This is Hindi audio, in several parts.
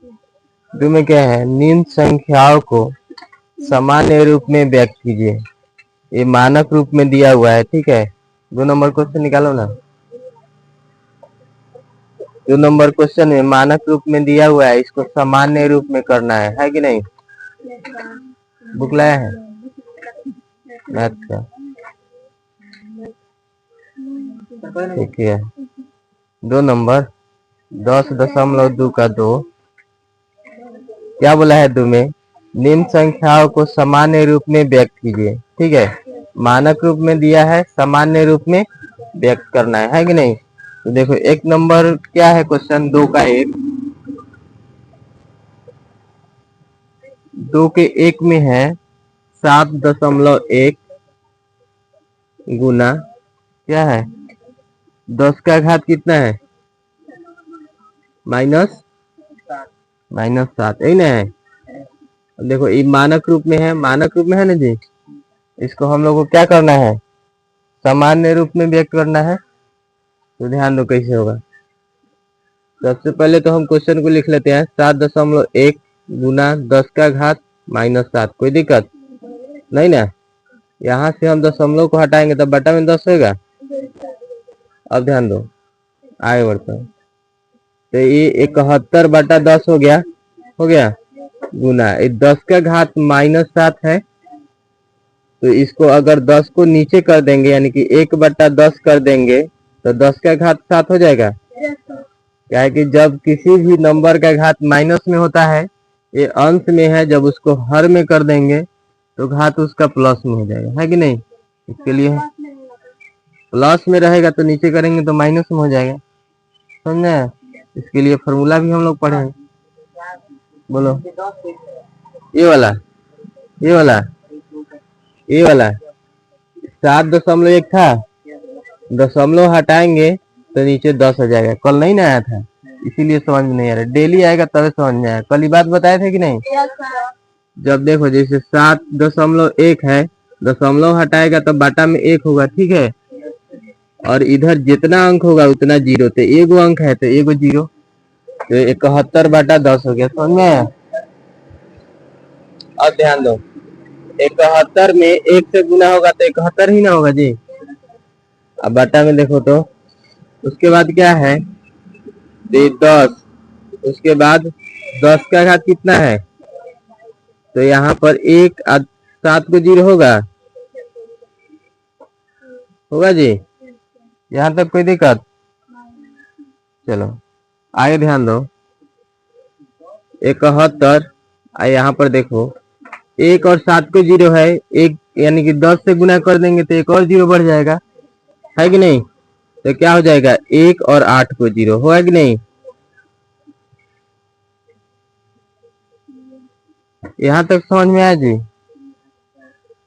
दो में क्या है, निम्न संख्याओं को सामान्य रूप में व्यक्त कीजिए। ये मानक रूप में दिया हुआ है, ठीक है। 2 नंबर क्वेश्चन निकालो ना। 2 नंबर क्वेश्चन में मानक रूप में दिया हुआ है, इसको सामान्य रूप में करना है कि नहीं? बुक लाया है मैथ का, ठीक है। 2 नंबर 10.2 का 2 क्या बोला है? 2 में निम्न संख्याओं को सामान्य रूप में व्यक्त कीजिए, ठीक है। मानक रूप में दिया है, सामान्य रूप में व्यक्त करना है कि नहीं? तो देखो 1 नंबर क्या है क्वेश्चन, 2 का 1, 2 के 1 में है 7.1 गुना क्या है, 10 का घात कितना है, -7, यही ना है। देखो ये मानक रूप में है, मानक रूप में है ना जी। इसको हम लोग को क्या करना है, सामान्य रूप में व्यक्त करना है। तो ध्यान दो कैसे होगा। सबसे पहले तो हम क्वेश्चन को लिख लेते हैं, 7.1 गुना 10 का घात -7। कोई दिक्कत नहीं ना। यहाँ से हम दशमलव को हटाएंगे तब बटा में 10 होगा। अब ध्यान दो, आगे बढ़ते हैं। तो ये 71/10 हो गया गुना 10 का घात -7 है। तो इसको अगर 10 को नीचे कर देंगे, यानी कि 1/10 कर देंगे, तो 10 का घात 7 हो जाएगा। क्या है कि जब किसी भी नंबर का घात माइनस में होता है, ये अंश में है, जब उसको हर में कर देंगे तो घात उसका प्लस में हो जाएगा, है कि नहीं? इसके लिए प्लस में रहेगा तो नीचे करेंगे तो माइनस में हो जाएगा, समझे? इसके लिए फॉर्मूला भी हम लोग पढ़े हैं। बोलो, ये वाला 7.1 था, दशमलव हटाएंगे तो नीचे 10 हो जाएगा। कल नहीं ना आया था, इसीलिए समझ में नहीं आ रहा। डेली आएगा तभी समझ में आएगा। कल ही बात बताए थे कि नहीं? जब देखो जैसे 7.1 है, दशमलव हटाएगा तो बाटा में 1 होगा, ठीक है। और इधर जितना अंक होगा उतना जीरो, तो एगो अंक है तो एगो जीरो, तो 71/10 हो गया, समझ में आया? अब ध्यान दो, 71 में 1 से गुना होगा तो 71 ही ना होगा जी। अब बाटा में देखो तो उसके बाद क्या है, 10, उसके बाद 10 का घात कितना है, तो यहाँ पर 7 को जीरो होगा जी। यहाँ तक कोई दिक्कत? चलो आगे ध्यान दो, 71, यहाँ पर देखो 1 और 7 को जीरो है, एक यानी कि 10 से गुना कर देंगे तो एक और जीरो बढ़ जाएगा, है कि नहीं? तो क्या हो जाएगा, 1 और 8 को जीरो, होगा कि नहीं? यहाँ तक समझ में आया जी?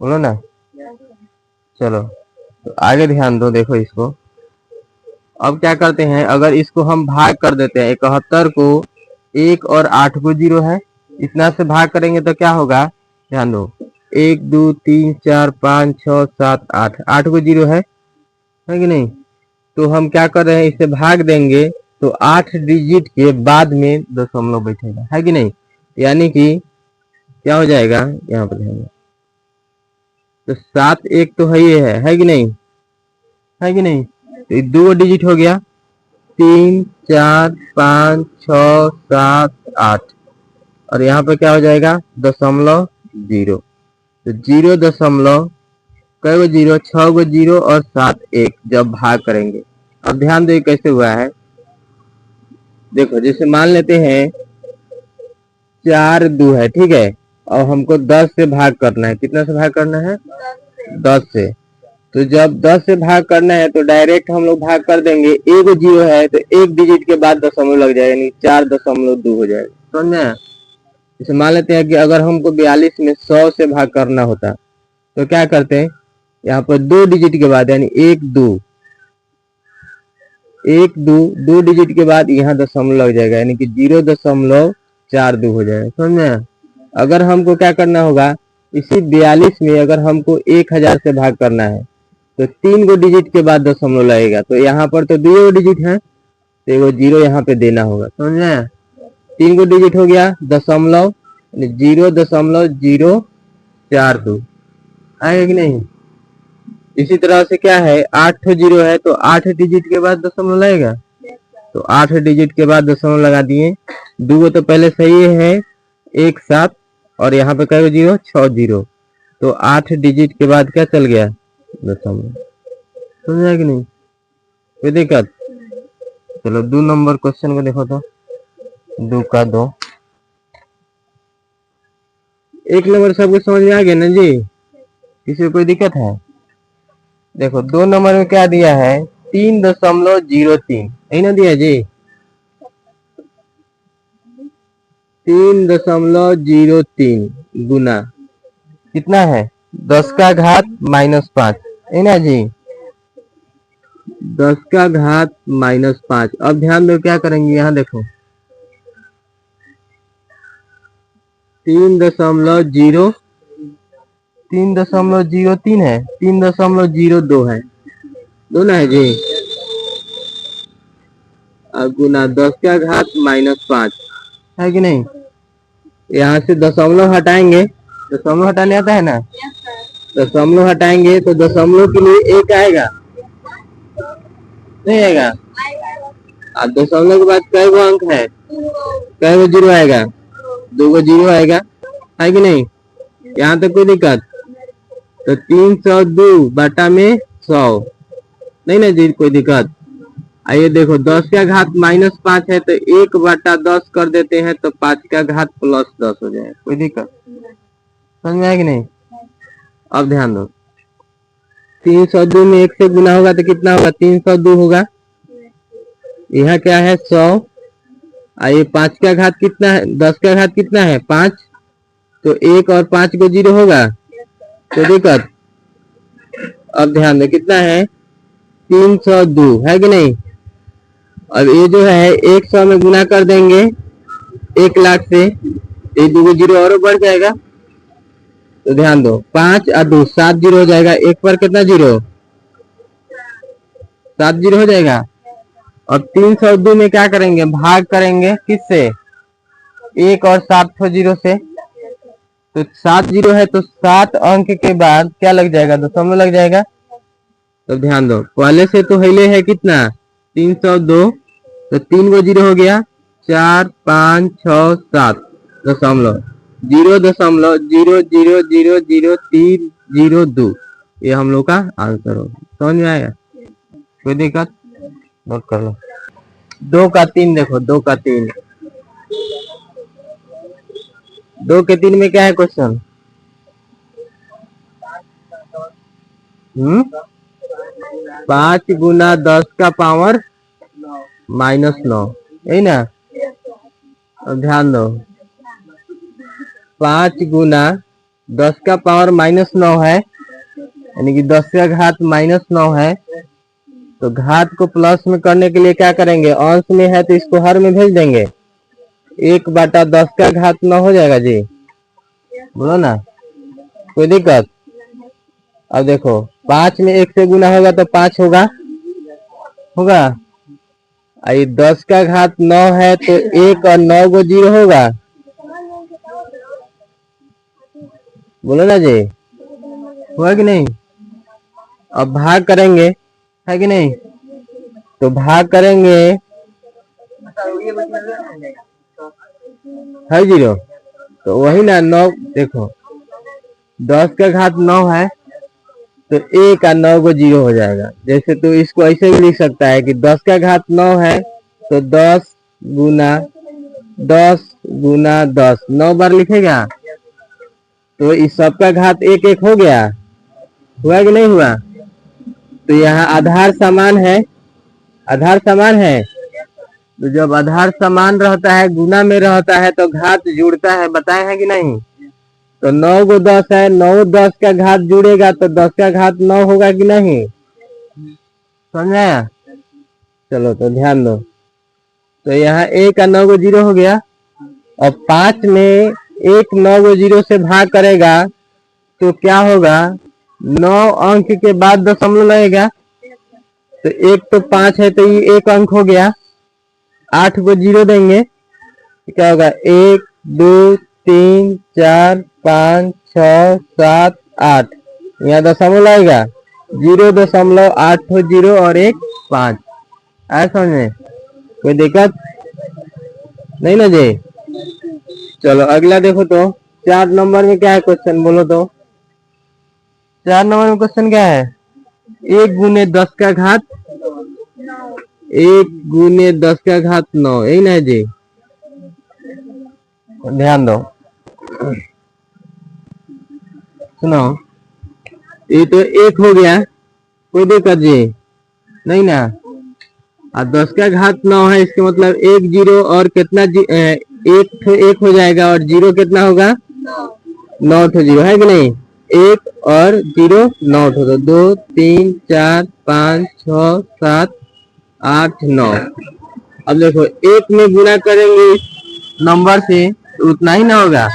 बोलो ना। चलो तो आगे ध्यान दो, देखो इसको अब क्या करते हैं, अगर इसको हम भाग कर देते हैं, 71 को 1 और 8 को जीरो है, इतना से भाग करेंगे तो क्या होगा, ध्यान दो, 1 2 3 4 5 6 7 8, 8 को जीरो है कि नहीं? तो हम क्या कर रहे हैं, इसे भाग देंगे तो 8 डिजिट के बाद में दशमलव बैठेगा, है कि नहीं? यानी कि क्या हो जाएगा, यहाँ पर ध्यान, तो 7 1 तो है कि नहीं? तो 2 डिजिट हो गया, 3 4 5 6 7 8, और यहाँ पे क्या हो जाएगा, दशमलव जीरो। तो 0 दशमलव कई गो जीरो, 6 गो जीरो और 7 1 जब भाग करेंगे। अब ध्यान दो कैसे हुआ है, देखो जैसे मान लेते हैं 4 2 है, ठीक है, और हमको 10 से भाग करना है। कितना से भाग करना है, 10 से। तो जब 10 से भाग करना है तो डायरेक्ट हम लोग भाग कर देंगे, एक जीरो है तो एक डिजिट के बाद दशमलव लग जाएगा, यानी 4.2 हो जाएगा, समझ में? जैसे मान लेते हैं कि अगर हमको 42 में 100 से भाग करना होता तो क्या करते हैं, यहाँ पर 2 डिजिट के बाद, यानी 1 2 डिजिट के बाद यहाँ दशमलव लग जाएगा, यानी कि 0.42 हो जाएगा, समझ में? अगर हमको क्या करना होगा, इसी 42 में अगर हमको 1000 से भाग करना है तो 3 गो डिजिट के बाद दशमलव लगेगा, तो यहाँ पर तो 2 डिजिट है तो एगो जीरो यहाँ पे देना होगा, समझ में? 3 को डिजिट हो गया दशमलव 0.042 आएगा कि नहीं। इसी तरह से क्या है 8 जीरो है तो 8 डिजिट के बाद दशमलव लगेगा, तो 8 डिजिट के बाद दशमलव लगा दिए। दो तो पहले सही है एक साथ, और यहाँ पे कई जीरो 6 जीरो, तो 8 डिजिट के बाद क्या चल गया दशमलव। समझा कि नहीं, कोई दिक्कत। चलो 2 नंबर क्वेश्चन को देखो तो 2 का 2। 1 नंबर सबको समझ में आ गया ना जी, किसी को कोई दिक्कत है। देखो 2 नंबर में क्या दिया है 3.03 यही ना दिया जी, 3.03 गुना कितना है 10 का घात -5 है ना जी, 10 का घात -5। अब ध्यान दो क्या करेंगे, यहाँ देखो 3.03 है, 3.02 है, दोनों है जी। अब गुना 10 का घात -5 है कि नहीं। यहाँ से दशमलव हटाएंगे, दशमलव हटाने आता है ना, दशमलव हटाएंगे तो दशमलव के लिए 1 आएगा, नहीं आएगा। अब दशमलव के बाद कई गो अंक है, कई गो जीरो आएगा, 2 गो जीरो आएगा, है कि नहीं। यहाँ तक कोई दिक्कत। तो 302 बटा में 100 नहीं ना जी, कोई दिक्कत। आइए देखो 10 का घात -5 है तो 1 बटा 10 कर देते हैं तो 5 का घात +10 हो जाएगा, कोई दिक्कत। समझ में आया कि नहीं। अब ध्यान दो 302 में 1 से गुना होगा तो कितना होगा 302 होगा, यहाँ क्या है 100। आइए 5 का घात कितना है, 10 का घात कितना है 5, तो 1 और 5 को जीरो होगा, कोई दिक्कत। अब ध्यान दो कितना है 302 है कि नहीं। अब ये जो है 100 में गुना कर देंगे 1 लाख से, ये 2 जीरो और बढ़ जाएगा। तो ध्यान दो 5 और 2 7 जीरो हो जाएगा, 1 पर कितना जीरो 7 जीरो हो जाएगा। अब 302 में क्या करेंगे भाग करेंगे किससे 1 और 7 जीरो से, तो 7 जीरो है तो 7 अंक के बाद क्या लग जाएगा दशमलव लग जाएगा। तो ध्यान दो पहले से तो हिले है कितना 302, तो 3 गो जीरो हो गया 4 5 6 7 दशमलव 0.0000302 ये हम लोग का आंसर होगा। समझ में आएगा, कोई दिक्कत नोट कर लो। 2 का 3 देखो 2 का 3, 2 के 3 में क्या है क्वेश्चन 5 गुना 10 का पावर -9 यही ना। अब ध्यान दो 5 गुना 10 का पावर -9 है, यानी कि 10 का घात -9 है, तो घात को प्लस में करने के लिए क्या करेंगे अंश में है तो इसको हर में भेज देंगे, 1 बटा 10 का घात 9 हो जाएगा जी, बोलो ना कोई दिक्कत। अब देखो 5 में 1 से गुना होगा तो 5 होगा, होगा। आई 10 का घात 9 है तो 1 और 9 को जीरो होगा, बोलो ना जी, हुआ कि नहीं। अब भाग करेंगे है कि नहीं, तो भाग करेंगे है जीरो, तो वही ना 9 देखो 10 का घात 9 है तो 1 और 9 को जीरो हो जाएगा। जैसे तो इसको ऐसे भी लिख सकता है कि 10 का घात 9 है तो 10 गुना 10 9 बार लिखेगा, तो इस सब का घात 1 1 हो गया, हुआ कि नहीं हुआ। तो यहाँ आधार समान है, आधार समान है, तो जब आधार समान रहता है गुना में रहता है तो घात जुड़ता है, बताए हैं कि नहीं। तो 9 को 10 है, 9 10 का घात जुड़ेगा तो 10 का घात 9 होगा कि नहीं, समझ आया। चलो तो ध्यान दो, तो यहाँ 1 और 9 को जीरो हो गया। और 5 में 1 9 को जीरो से भाग करेगा तो क्या होगा 9 अंक के बाद दशमलव लगेगा, तो 1 तो 5 है तो ये 1 अंक हो गया, 8 को जीरो देंगे क्या होगा 1 2 3 4 5 6 7 8। यहाँ दशमलव आएगा 0.80 और 1 5। आया समझ में? कोई दिक्कत नहीं ना जी? चलो अगला देखो तो 4 नंबर में क्या है क्वेश्चन, बोलो तो। 4 नंबर में क्वेश्चन क्या है? 1 गुने 10 का घात 1 गुने 10 का घात 9, यही ना जी? ध्यान दो, सुनो, ये तो 1 हो गया, कोई दिक्कत जी नहीं ना? और 10 का घात 9 है, इसके मतलब 1 0 और कितना एक तो 1 हो जाएगा और 0 कितना होगा? 9 तो 0 है कि नहीं? 1 और 0 9 तो 2 3 4 5 6 7 8 9। अब देखो 1 में गुना करेंगे इस नंबर से तो उतना ही ना होगा,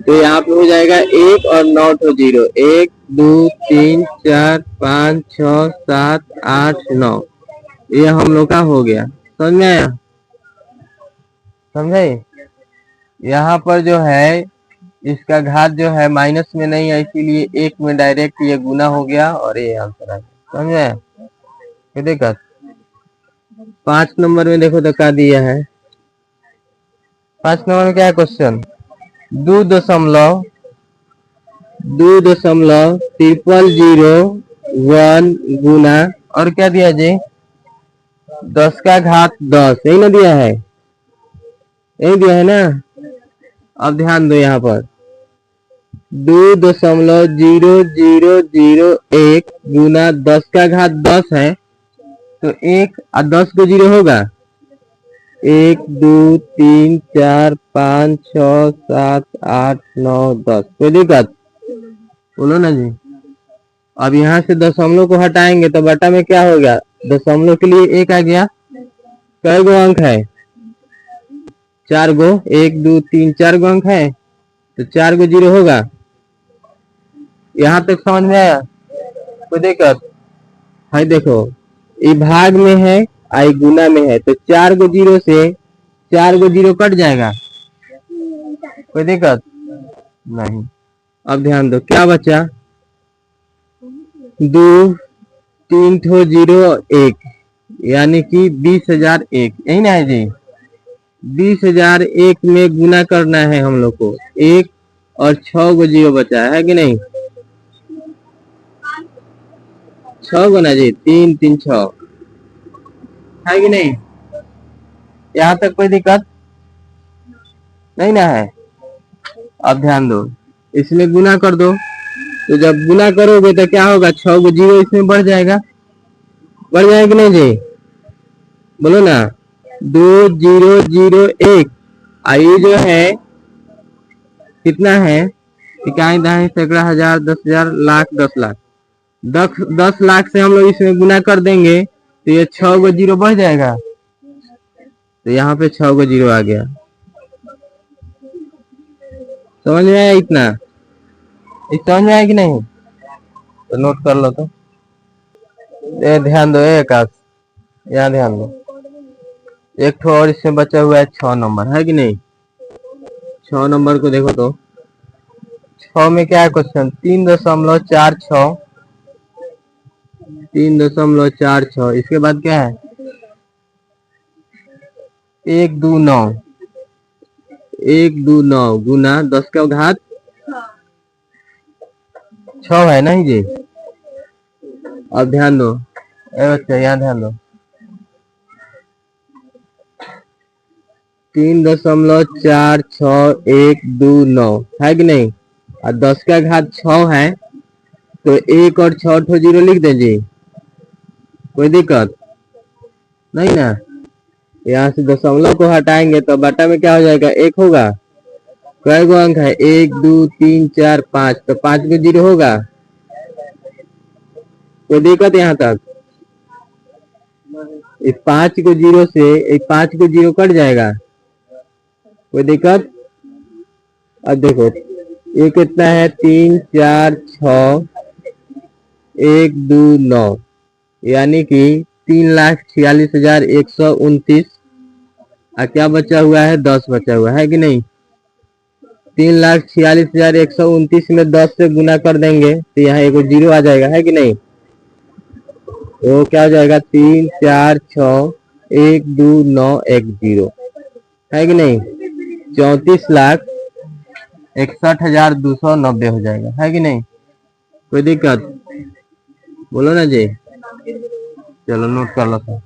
तो यहाँ पे हो जाएगा 1 और 9 तो 0। 1 2 3 4 5 6 7 8 9, ये हम लोग का हो गया। समझ में आया? समझे? यहाँ पर जो है इसका घात जो है माइनस में नहीं है, इसीलिए 1 में डायरेक्ट ये गुना हो गया और ये आंसर आ गया। समझ में? ये देखा 5 नंबर में देखो तो क्या दिया है। 5 नंबर में क्या है क्वेश्चन? 2.0001 गुना और क्या दिया जी? 10 का घात 10, यही ना दिया है? यही दिया है ना? अब ध्यान दो, यहाँ पर 2.0001 गुना 10 का घात 10 है, तो 1 और 10 को 0 होगा। 1 2 3 4 5 6 7 8 9 10, कोई दिक्कत बोलो ना जी? अब यहाँ से दशमलव को हटाएंगे तो बटा में क्या हो गया? दशमलव के लिए 1 आ गया। कै गो अंक है? 4 गो। 1 2 3 4 गो अंक है, तो 4 गो 0 होगा। यहाँ तक समझ में आया? कोई दिक्कत है? देखो ये भाग में है आई गुना में है, तो 4 गो 0 से 4 गो 0 कट जाएगा। कोई दिक्कत नहीं। अब ध्यान दो, क्या बचा? 2 3 ठो 0 1, यानी कि 20,001, यही ना है जी? 20,001 में गुना करना है हम लोग को। 1 और 6 गो 0 बचा है कि नहीं? 6 गो ना जी? 3 3 6 है कि नहीं? यहाँ तक कोई दिक्कत नहीं ना है? अब ध्यान दो, इसमें गुना कर दो, तो जब गुना करोगे तो क्या होगा? 6 गो 0 इसमें बढ़ जाएगा। बढ़ जाएगा कि नहीं जी? बोलो ना। 2001, ये जो है कितना है? इकाई, दहाई, सैकड़ा, हजार, 10,000, लाख, 10 लाख। 10 लाख से हम लोग इसमें गुना कर देंगे तो ये 6 गो 0 बढ़ जाएगा, तो यहाँ पे 6 गो 0 आ गया। समझ में आया? इतना समझ में आया कि नहीं? तो नोट कर लो। तो ध्यान दो, एक आस यहाँ ध्यान दो, एक ठो और इसमें बचा हुआ है 6 नंबर, है कि नहीं? 6 नंबर को देखो तो 6 में क्या है क्वेश्चन? 3.46, 3.46। इसके बाद क्या है? 1 2 9, 1 2 9 गुना 10 का घात 6 है नहीं जी? अब ध्यान दो बच्चा, यहाँ ध्यान दो, 3.4619 है कि नहीं? और 10 का घात 6 है, तो 1 और 6 ठो 0 लिख दें जी? कोई दिक्कत नहीं ना? यहाँ से दशमलव को हटाएंगे तो बटा में क्या हो जाएगा? 1 होगा। कै गो अंक है? 1 2 3 4 5, तो 5 गो 0 होगा। कोई दिक्कत यहाँ तक? इस 5 को 0 से 5 को 0 कट जाएगा। कोई दिक्कत? अब देखो ये कितना है? 3 4 6 1 2 9, यानी कि 3,46,129 क्या बचा हुआ है? 10 बचा हुआ है कि नहीं। 3,46,129 में 10 से गुना कर देंगे तो यहाँ एक जीरो आ जाएगा, है कि नहीं। तो क्या हो जाएगा? 3 4 6 1 2 9 1 0, है कि नहीं। 34,61,290 हो जाएगा, है कि नहीं। कोई दिक्कत? बोलो ना जी। चलो नोट कर लो सर।